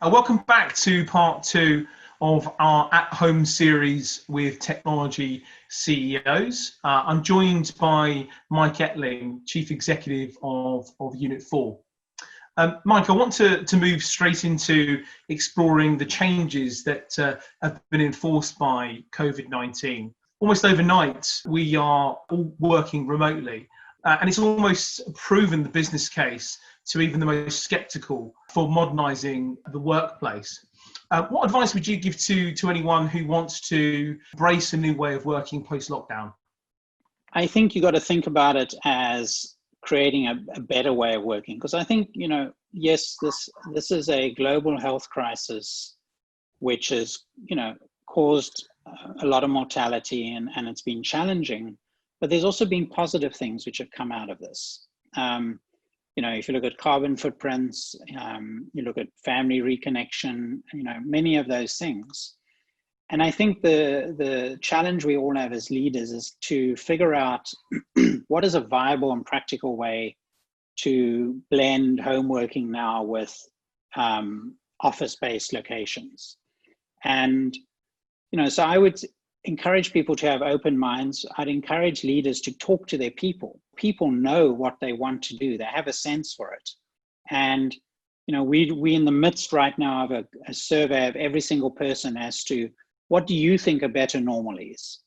Welcome back to part two of our at-home series with technology CEOs. I'm joined by Mike Ettling, Chief Executive of Unit 4. Mike, I want to move straight into exploring the changes that have been enforced by COVID-19. Almost overnight, we are all working remotely, and it's almost proven the business case to even the most skeptical for modernising the workplace. What advice would you give to anyone who wants to embrace a new way of working post-lockdown? I think you got to think about it as creating a better way of working, because I think, yes, this is a global health crisis which has, caused a lot of mortality and it's been challenging, but there's also been positive things which have come out of this. If you look at carbon footprints, you look at family reconnection, many of those things. And I think the challenge we all have as leaders is to figure out what is a viable and practical way to blend home working now with office-based locations. And, so I would encourage people to have open minds. I'd encourage leaders to talk to their people. People know what they want to do. They have a sense for it. And, we in the midst right now of a survey of every single person as to what do you think a better normal is?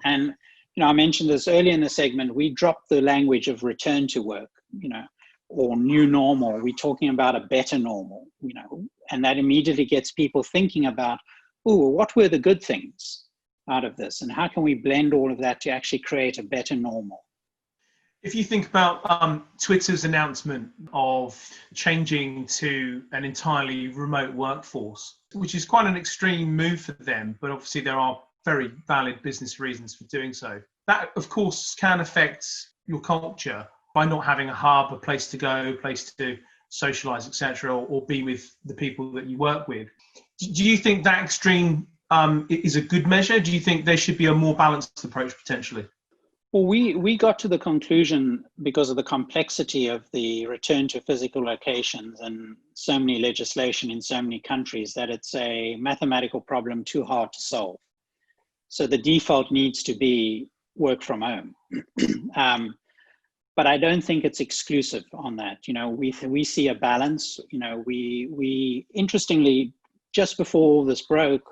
And, I mentioned this earlier in the segment, we dropped the language of return to work, or new normal. We're talking about a better normal, and that immediately gets people thinking about, what were the good things out of this, and how can we blend all of that to actually create a better normal? If you think about Twitter's announcement of changing to an entirely remote workforce, which is quite an extreme move for them, but obviously there are very valid business reasons for doing so. That, of course, can affect your culture by not having a hub, a place to go, a place to socialize, etc., or be with the people that you work with. Do you think that extreme is a good measure? Do you think there should be a more balanced approach potentially? Well, we got to the conclusion, because of the complexity of the return to physical locations and so many legislation in so many countries, that it's a mathematical problem too hard to solve. So the default needs to be work from home. But I don't think it's exclusive on that. We see a balance. We interestingly, just before all this broke,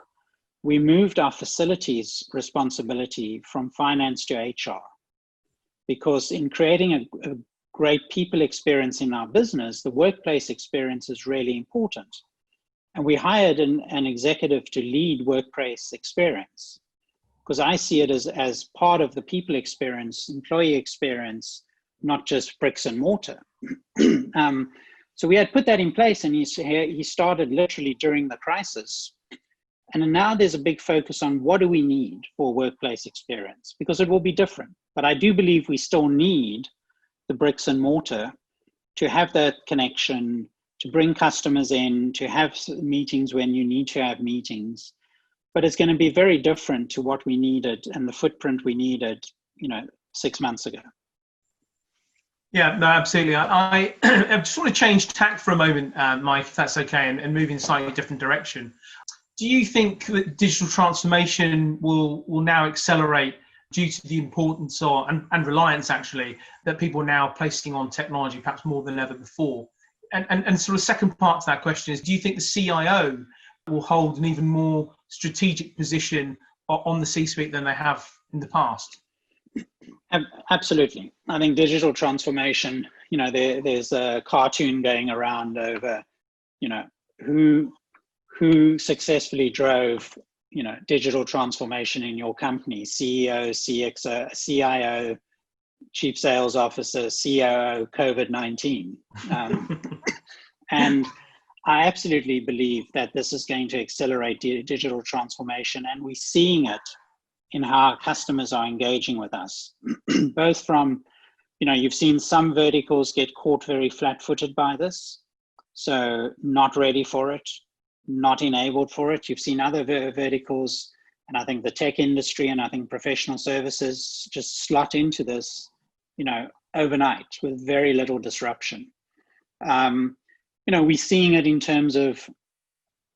we moved our facilities responsibility from finance to HR, because in creating a great people experience in our business, the workplace experience is really important. And we hired an executive to lead workplace experience, because I see it as part of the people experience, employee experience, not just bricks and mortar. So we had put that in place, and he started literally during the crisis. And now there's a big focus on what do we need for workplace experience, because it will be different. But I do believe we still need the bricks and mortar to have that connection, to bring customers in, to have meetings when you need to have meetings. But it's going to be very different to what we needed and the footprint we needed, 6 months ago. Yeah, no, absolutely. I just want to change tack for a moment, Mike, if that's okay, and move in a slightly different direction. Do you think that digital transformation will now accelerate due to the importance and reliance, actually, that people are now placing on technology, perhaps more than ever before? And sort of second part to that question is, do you think the CIO will hold an even more strategic position on the C-suite than they have in the past? Absolutely. I think digital transformation, there's a cartoon going around over, who successfully drove, digital transformation in your company: CEO, CXO, CIO, Chief Sales Officer, COO, COVID-19. And I absolutely believe that this is going to accelerate digital transformation, and we're seeing it in how our customers are engaging with us, both from, you've seen some verticals get caught very flat-footed by this, so not ready for it, not enabled for it. You've seen other verticals, and I think the tech industry and I think professional services just slot into this, overnight with very little disruption. We're seeing it in terms of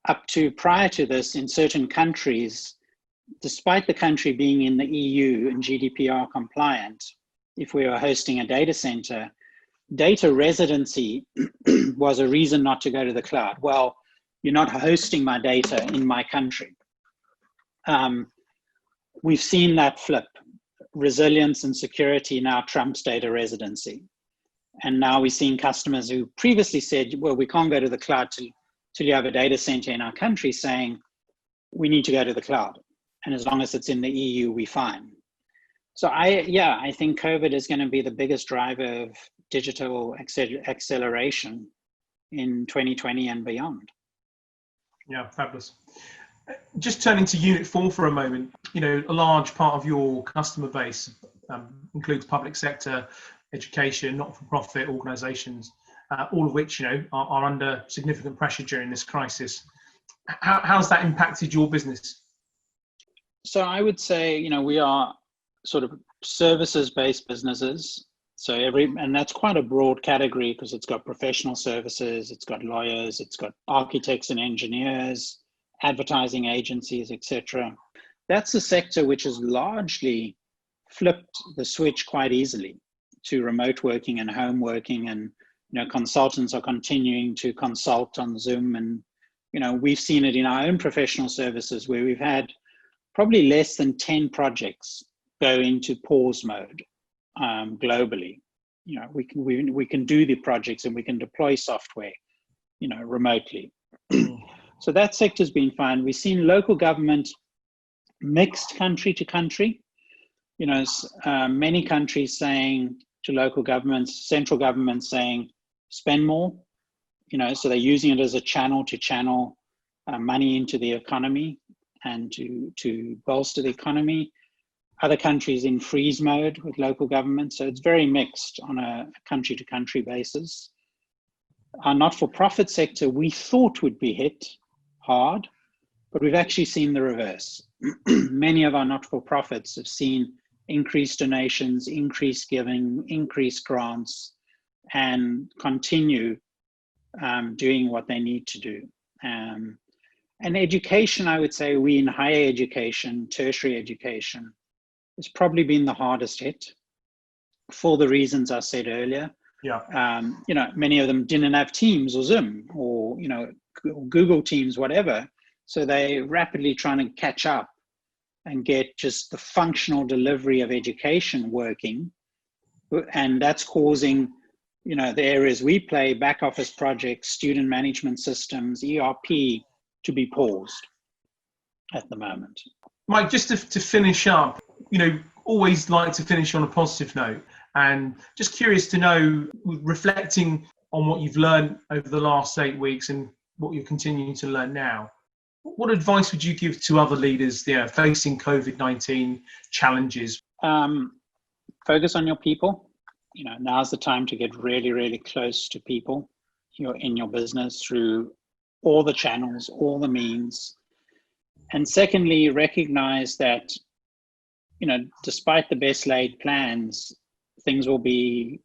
up to prior to this, in certain countries, despite the country being in the EU and GDPR compliant, if we were hosting a data center, data residency was a reason not to go to the cloud. Well, you're not hosting my data in my country. We've seen that flip. Resilience and security now trumps data residency. And now we're seeing customers who previously said, well, we can't go to the cloud till you have a data center in our country, saying we need to go to the cloud. And as long as it's in the EU, we're fine. So I think COVID is going to be the biggest driver of digital acceleration in 2020 and beyond. Yeah, fabulous. Just turning to Unit 4 for a moment, a large part of your customer base includes public sector, education, not-for-profit organisations, all of which, are under significant pressure during this crisis. How's that impacted your business? So I would say, we are sort of services-based businesses. So and that's quite a broad category because it's got professional services, it's got lawyers, it's got architects and engineers, advertising agencies, etc. That's a sector which has largely flipped the switch quite easily to remote working and home working, and consultants are continuing to consult on Zoom, and we've seen it in our own professional services where we've had probably less than 10 projects go into pause mode globally. We can do the projects and we can deploy software remotely. So that sector's been fine. We've seen local government mixed country to country. Many countries saying to local governments, central governments saying, spend more. So they're using it as a channel to channel money into the economy and to bolster the economy. Other countries in freeze mode with local government. So it's very mixed on a country to country basis. Our not-for-profit sector, we thought would be hit hard, but we've actually seen the reverse. Many of our not-for-profits have seen increased donations, increased giving, increased grants, and continue doing what they need to do. And education, I would say we in higher education, tertiary education, has probably been the hardest hit for the reasons I said earlier. Yeah. Many of them didn't have Teams or Zoom or, Google Teams, whatever. So they're rapidly trying to catch up and get just the functional delivery of education working. And that's causing, the areas we play, back office projects, student management systems, ERP, to be paused at the moment. Mike, just to finish up, always like to finish on a positive note, and just curious to know, reflecting on what you've learned over the last 8 weeks and what you're continuing to learn now, what advice would you give to other leaders facing COVID-19 challenges? Focus on your people. Now's the time to get really, really close to people in your business through all the channels, all the means. And secondly, recognize that, despite the best laid plans, things will be,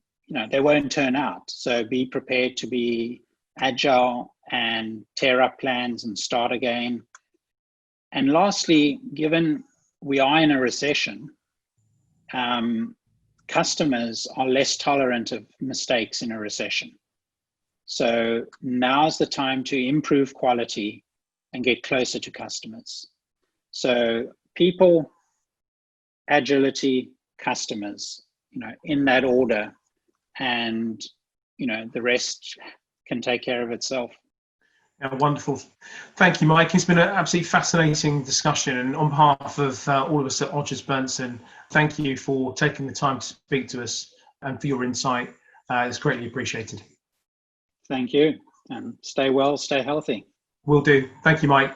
they won't turn out. So be prepared to be agile and tear up plans and start again. And lastly, given we are in a recession, customers are less tolerant of mistakes in a recession. So now's the time to improve quality and get closer to customers. So people, agility, customers, in that order, and the rest can take care of itself. Yeah, wonderful. Thank you, Mike. It's been an absolutely fascinating discussion, and on behalf of all of us at Odgers Berndtson, thank you for taking the time to speak to us and for your insight. It's greatly appreciated. Thank you, and stay well, stay healthy. Will do. Thank you, Mike.